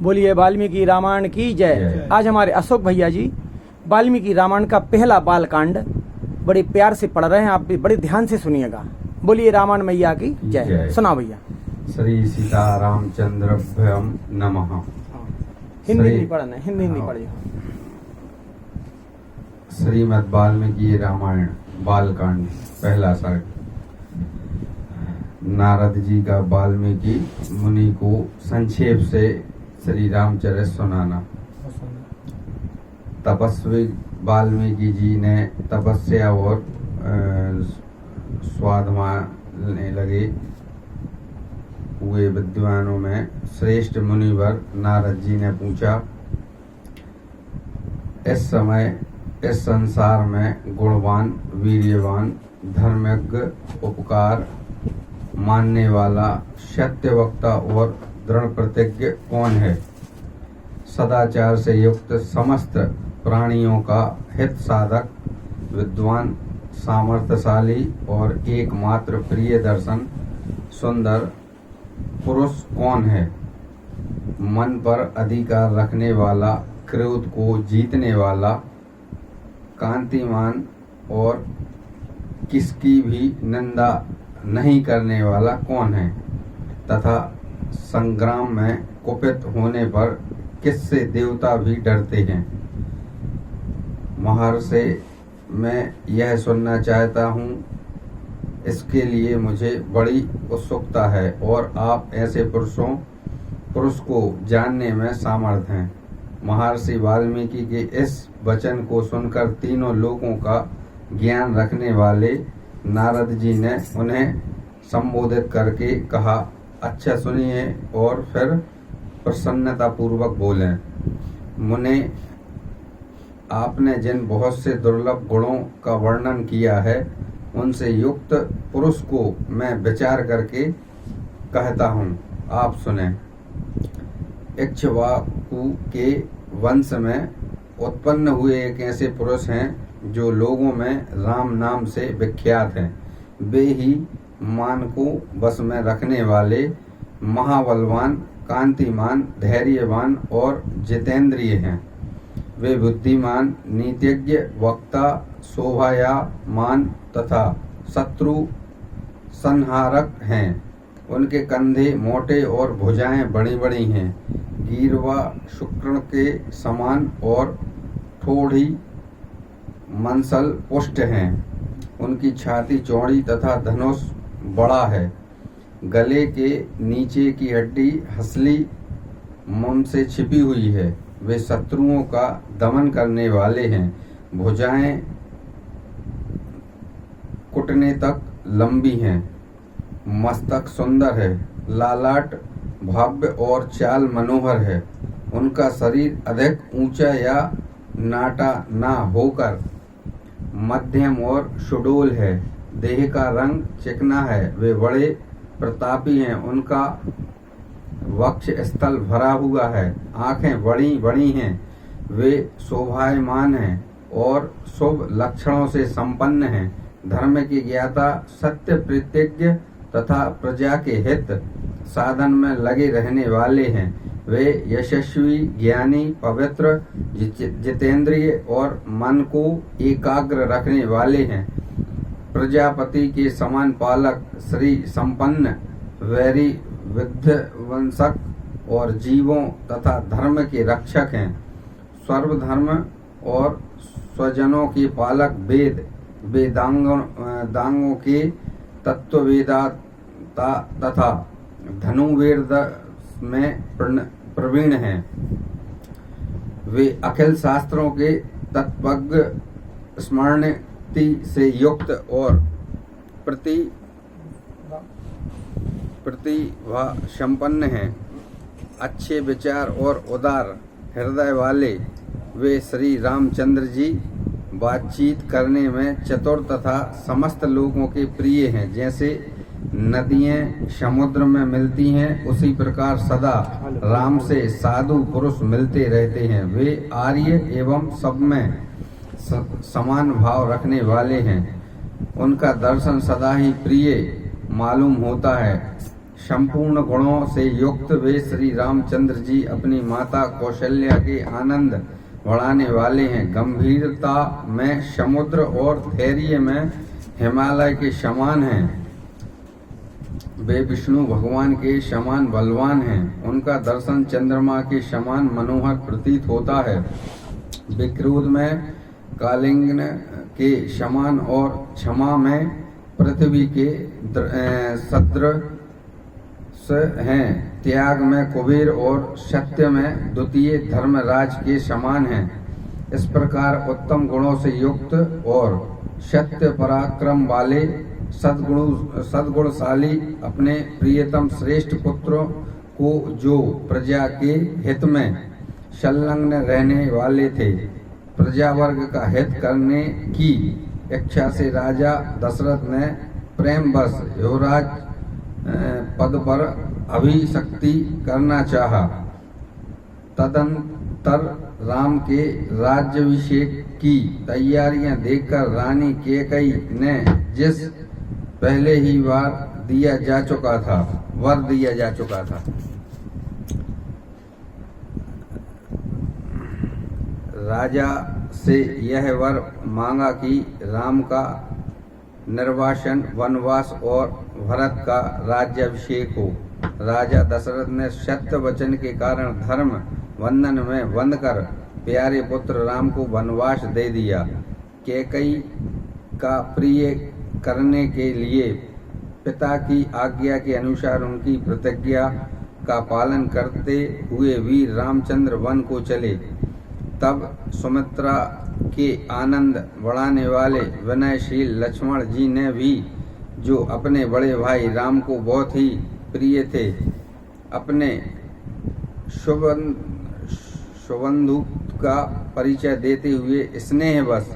बोलिए वाल्मीकि रामायण की जय। आज हमारे अशोक भैया जी वाल्मीकि रामायण का पहला बालकांड बड़े प्यार से पढ़ रहे हैं, आप भी बड़े ध्यान से सुनिएगा। बोलिए रामायण मैया की जय। सुना भैया। श्री सीता रामचंद्रभ्यम नमः। हिंदी नहीं पढ़ना, हिंदी नहीं पढ़िए। श्रीमद् वाल्मीकि रामायण बालकांड पहला सर्ग। नारद जी का वाल्मीकि मुनि को संक्षेप से श्री रामचरित सुनाना। तपस्वी वाल्मीकि जी ने तपस्या और स्वाध्याय लगे हुए विद्वानों में श्रेष्ठ मुनिवर नारद जी ने पूछा, इस समय इस संसार में गुणवान, वीर्यवान, धर्मज्ञ, उपकार मानने वाला, सत्यवक्ता और दृढ़ प्रतिज्ञ कौन है? सदाचार से युक्त, समस्त प्राणियों का हित साधक, विद्वान, सामर्थ्यशाली और एकमात्र प्रिय दर्शन सुंदर पुरुष कौन है? मन पर अधिकार रखने वाला, क्रोध को जीतने वाला, कांतिमान और किसकी भी निंदा नहीं करने वाला कौन है? तथा संग्राम में कुपित होने पर किससे देवता भी डरते हैं? महर्षि, मैं यह सुनना चाहता हूँ, इसके लिए मुझे बड़ी उत्सुकता है और आप ऐसे पुरुष को जानने में समर्थ हैं। महर्षि वाल्मीकि के इस वचन को सुनकर तीनों लोगों का ज्ञान रखने वाले नारद जी ने उन्हें संबोधित करके कहा, अच्छा सुनिए और फिर प्रसन्नता पूर्वक बोलें। मुने, आपने जिन बहुत से दुर्लभ गुणों का वर्णन किया है, उनसे युक्त पुरुष को मैं विचार करके कहता हूँ, आप सुने। इक्ष्वाकु के वंश में उत्पन्न हुए एक ऐसे पुरुष हैं जो लोगों में राम नाम से विख्यात हैं। वे ही मान को वश में रखने वाले, महाबलवान, कांतिमान, धैर्यवान और जितेंद्रिय हैं। वे बुद्धिमान, नीतिज्ञ, वक्ता, शोभायमान तथा शत्रु संहारक हैं। उनके कंधे मोटे और भुजाएं बड़ी बड़ी हैं। गीरवा शुक्र के समान और थोड़ी मंसल पुष्ट हैं। उनकी छाती चौड़ी तथा धनुष बड़ा है। गले के नीचे की हड्डी हंसली मुंह से छिपी हुई है। वे शत्रुओं का दमन करने वाले हैं। भुजाएं घुटने तक लंबी हैं। मस्तक सुंदर है। लालाट भव्य और चाल मनोहर है। उनका शरीर अधिक ऊंचा या नाटा ना होकर मध्यम और सुडौल है। देह का रंग चिकना है। वे बड़े प्रतापी हैं। उनका वक्ष स्थल भरा हुआ है। आंखें बड़ी बड़ी हैं। वे शोभायमान हैं और शुभ लक्षणों से संपन्न हैं। धर्म की ज्ञाता, सत्य प्रतिज्ञ तथा प्रजा के हित साधन में लगे रहने वाले हैं। वे यशस्वी, ज्ञानी, पवित्र, जितेंद्रिय और मन को एकाग्र रखने वाले हैं। प्रजापति के समान पालक, श्री संपन्न, वैरी, विध्वंसक और जीवों तथा धर्म के रक्षक हैं। सर्वधर्म और स्वजनों के पालक, वेदांगों के तत्ववेदाता तथा धनुर्वेद में प्रवीण हैं। वे अखिल शास्त्रों के तत्वज्ञ, स्मृति से युक्त और प्रतिभा संपन्न हैं। अच्छे विचार और उदार हृदय वाले वे श्री रामचंद्र जी बातचीत करने में चतुर तथा समस्त लोगों के प्रिय हैं। जैसे नदियां समुद्र में मिलती हैं, उसी प्रकार सदा राम से साधु पुरुष मिलते रहते हैं। वे आर्य एवं सब में समान भाव रखने वाले हैं। उनका दर्शन सदा ही प्रिय मालूम होता है। संपूर्ण गुणों से युक्त वे श्री रामचंद्र जी अपनी माता कौशल्या के आनंद बढ़ाने वाले हैं। गंभीरता में समुद्र और धैर्य में हिमालय के समान हैं। वे विष्णु भगवान के समान बलवान हैं। उनका दर्शन चंद्रमा के समान मनोहर प्रतीत होता है। वे क्रोध में कालिंगन के समान और क्षमा में पृथ्वी के सदृश हैं। त्याग में कुबेर और सत्य में द्वितीय धर्मराज के समान हैं। इस प्रकार उत्तम गुणों से युक्त और सत्य पराक्रम वाले सद्गुणशाली अपने प्रियतम श्रेष्ठ पुत्रों को जो प्रजा के हित में संलग्न रहने वाले थे, प्रजा वर्ग का हित करने की इच्छा से राजा दशरथ ने प्रेमवश युवराज पद पर अभिषक्ति करना चाहा। तदंतर राम के राज्याभिषेक की तैयारियां देखकर रानी कैकेयी ने जिस पहले ही वर दिया जा चुका था राजा से यह वर मांगा कि राम का निर्वासन, वनवास और भरत का राज्याभिषेक हो। राजा दशरथ ने सत्य वचन के कारण धर्म बंधन में बंधकर प्यारे पुत्र राम को वनवास दे दिया। कैकेयी का प्रिय करने के लिए पिता की आज्ञा के अनुसार उनकी प्रतिज्ञा का पालन करते हुए वीर रामचंद्र वन को चले। तब सुमित्रा के आनंद बढ़ाने वाले विनयशील लक्ष्मण जी ने भी, जो अपने बड़े भाई राम को बहुत ही प्रिय थे, अपने सुबंधु का परिचय देते हुए स्नेहवश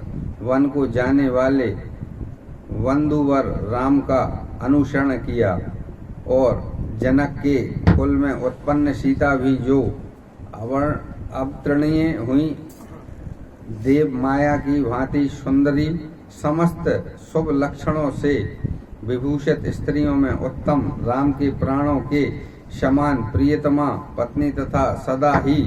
वन को जाने वाले वंधुवर राम का अनुसरण किया और जनक के कुल में उत्पन्न सीता भी, जो अवतरणीय हुई, देव माया की भांति सुंदरी, समस्त शुभ लक्षणों से विभूषित स्त्रियों में उत्तम, राम के प्राणों के समान प्रियतमा पत्नी तथा सदा ही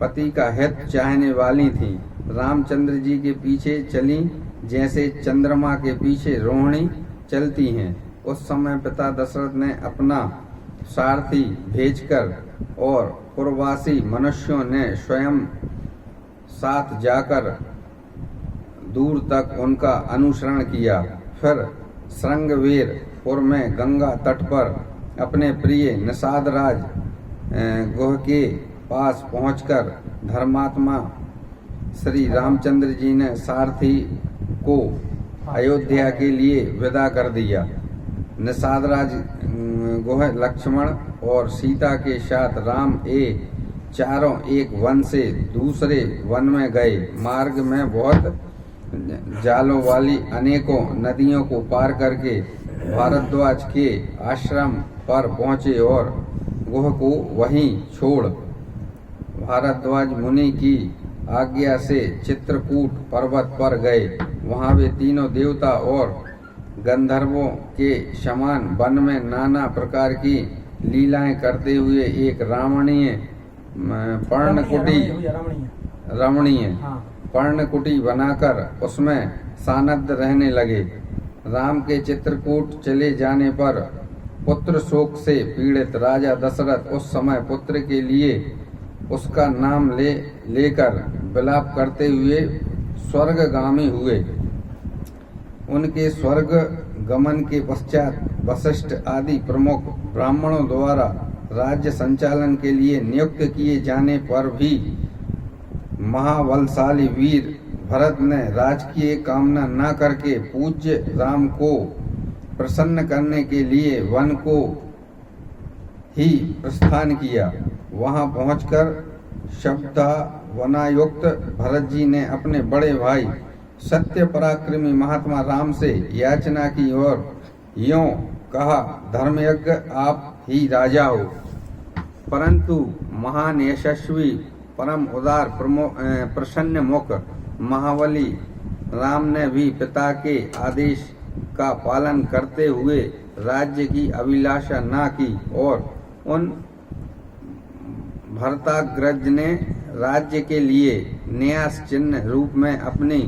पति का हित चाहने वाली थी। रामचंद्र जी के पीछे चली जैसे चंद्रमा के पीछे रोहिणी चलती हैं। उस समय पिता दशरथ ने अपना सारथी भेजकर और पुरवासी मनुष्यों ने स्वयं साथ जाकर दूर तक उनका अनुसरण किया। फिर श्रृंगवेरपुर में गंगा तट पर अपने प्रिय निषादराज गुह के पास पहुंचकर धर्मात्मा श्री रामचंद्र जी ने सारथी को अयोध्या के लिए विदा कर दिया। निषादराज गुह लक्ष्मण और सीता के साथ राम चारों एक वन से दूसरे वन में गए। मार्ग में बहुत जालों वाली अनेकों नदियों को पार करके भारद्वाज के आश्रम पर पहुँचे और गुह को वहीं छोड़ भारद्वाज मुनि की आज्ञा से चित्रकूट पर्वत पर गए। वहाँ वे तीनों देवता और गंधर्वों के समान वन में नाना प्रकार की लीलाएं करते हुए एक रमणीय पर्णकुटी बनाकर उसमें सानद रहने लगे। राम के चित्रकूट चले जाने पर पुत्र शोक से पीड़ित राजा दशरथ उस समय पुत्र के लिए उसका नाम लेकर विलाप करते हुए स्वर्गगामी हुए। उनके स्वर्ग गमन के पश्चात वशिष्ठ आदि प्रमुख ब्राह्मणों द्वारा राज्य संचालन के लिए नियुक्त किए जाने पर भी महाबलशाली वीर भरत ने राजकीय कामना न करके पूज्य राम को प्रसन्न करने के लिए वन को ही प्रस्थान किया। वहां पहुंचकर शब्दावनायुक्त भरत जी ने अपने बड़े भाई सत्य पराक्रमी महात्मा राम से याचना की और यों कहा, धर्मयज्ञ आप ही राजा हो। परंतु महान यशस्वी परम उदार प्रसन्न मुख महाबली राम ने भी पिता के आदेश का पालन करते हुए राज्य की अभिलाषा ना की और उन भरताग्रज ने राज्य के लिए न्यास चिन्ह रूप में अपनी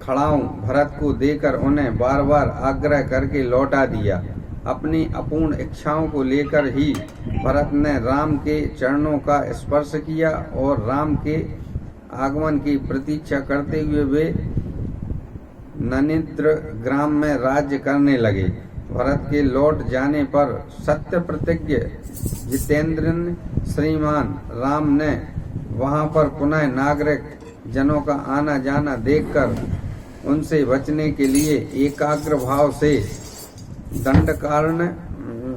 खड़ाऊ भरत को देकर उन्हें बार बार आग्रह करके लौटा दिया। अपनी अपूर्ण इच्छाओं को लेकर ही भरत ने राम के चरणों का स्पर्श किया और राम के आगमन की प्रतीक्षा करते हुए वे ननिद्र ग्राम में राज्य करने लगे। भरत के लौट जाने पर सत्य प्रतिज्ञ जितेंद्र श्रीमान राम ने वहां पर पुनः नागरिक जनों का आना जाना देखकर उनसे बचने के लिए एकाग्र भाव से दंडकारण्य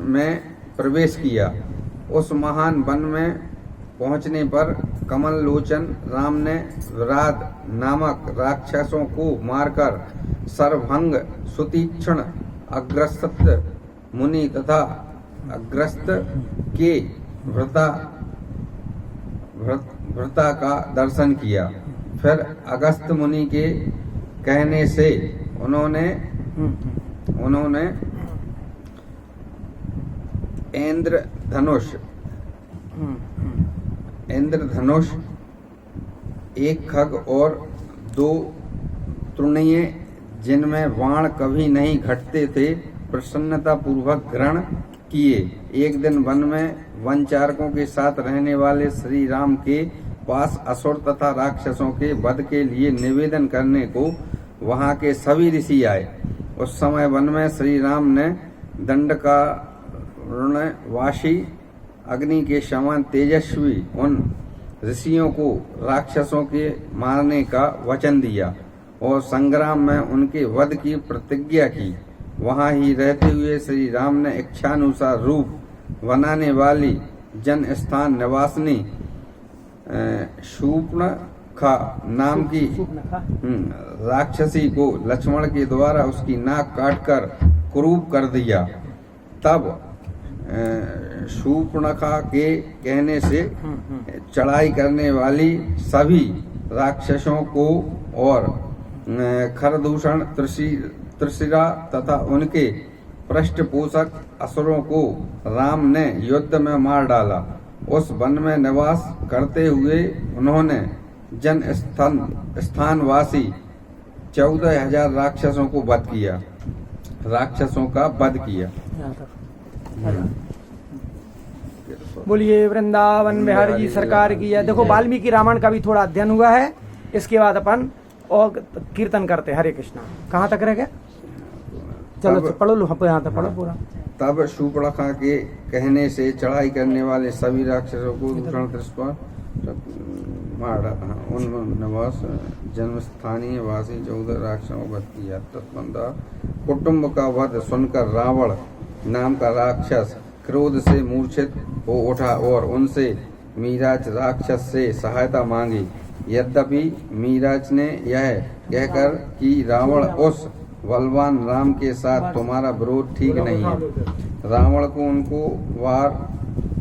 में प्रवेश किया। उस महान वन में पहुंचने पर कमल लोचन राम ने विराट नामक राक्षसों को मारकर सर्वभंग सुतीक्ष्ण अग्रस्त मुनि तथा अग्रस्त के भ्रता का दर्शन किया। फिर अगस्त मुनि के कहने से उन्होंने इंद्रधनुष एक खग और 2 तृणीय जिनमें बाण कभी नहीं घटते थे प्रसन्नता पूर्वक ग्रहण किए। एक दिन वन में वनचारकों के साथ रहने वाले श्री राम के पास असुर तथा राक्षसों के वध के लिए निवेदन करने को वहां के सभी ऋषि आए। उस समय वन में श्री राम ने दंडकारण्यवासी अग्नि के समान तेजस्वी उन ऋषियों को राक्षसों के मारने का वचन दिया और संग्राम में उनके वध की प्रतिज्ञा की। वहां ही रहते हुए श्री राम ने इच्छानुसार रूप बनाने वाली जन स्थान निवासिनी शूर्पणखा नाम की राक्षसी को लक्ष्मण के द्वारा उसकी नाक काटकर कुरूप कर दिया। तब शूर्पणखा के कहने से चढ़ाई करने वाली सभी राक्षसों को और खरदूषण त्रिशिरा तथा उनके पृष्ठपोषक असुरों को राम ने युद्ध में मार डाला। उस वन में निवास करते हुए उन्होंने जन स्थानवासी 14,000 राक्षसों का वध किया। बोलिए वृंदावन बिहारी जी सरकार की है। देखो वाल्मीकि रामायण का भी थोड़ा अध्ययन हुआ है। इसके बाद अपन और कीर्तन करते हरे कृष्णा। कहाँ तक रह गया? चलो पढ़ो लो, यहाँ तक पढ़ो पूरा। तब शूर्पणखा के कहने से चढ़ाई करने वाले सभी राक्षसों को दूषण मार डाला। उन निवास जन्म स्थानीय वासी 14 राक्षसों को वध किया। तत्पंदा कुटुंब का वध सुनकर रावण नाम का राक्षस क्रोध से मूर्छित हो उठा और उनसे मीराज राक्षस से सहायता मांगी। यद्यपि मीराज ने यह कहकर कि रावण उस बलवान राम के साथ तुम्हारा विरोध ठीक नहीं है, रावण को उनको वार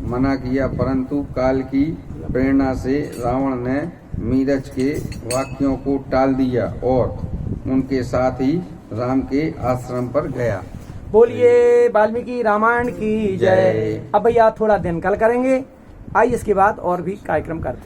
मना किया, परंतु काल की प्रेरणा से रावण ने मीरज के वाक्यों को टाल दिया और उनके साथ ही राम के आश्रम पर गया। बोलिए वाल्मीकि रामायण की जय। अब भैया थोड़ा दिन कल करेंगे। आइए इसके बाद और भी कार्यक्रम करते हैं।